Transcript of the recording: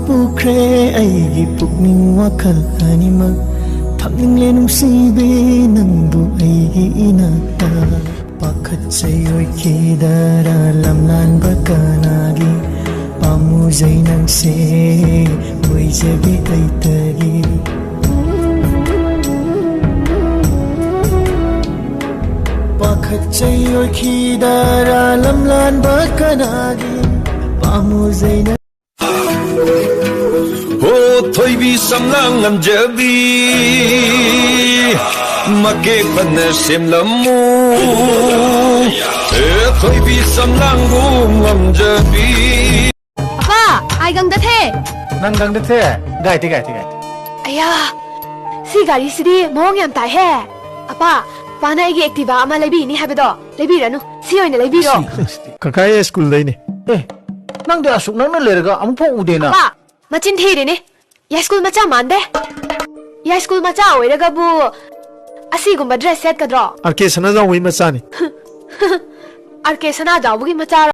Pukre aigi pukning wakal animag Thamning le nungsibe nangbu aigi inata Pakat sayo'y kidara lamnan bakanagi Pamuzay nang se Mo'y jabi ay tagi Pakat sayo'y kidara lamnan bakanagi Pamuzay nang thôi vì sắm lang ngầm giờ bi mà kê phần xem lắm mu thôi vì sắm lang bu ngầm giờ bi apa ai gang da the nang gang da the gai ti aya si gari sidi mong yam tai he apa pana igi activa ama lebi ni habedo lebi ranu si oine lebi ro kakai school dai ni nang da asuk nang na lerga am pho ude na apa machin thi ni ya school macha mande ya school macha oiraga bu asi gumba dress set kadro arke sana jawi macha ni arke sana jawu gi macha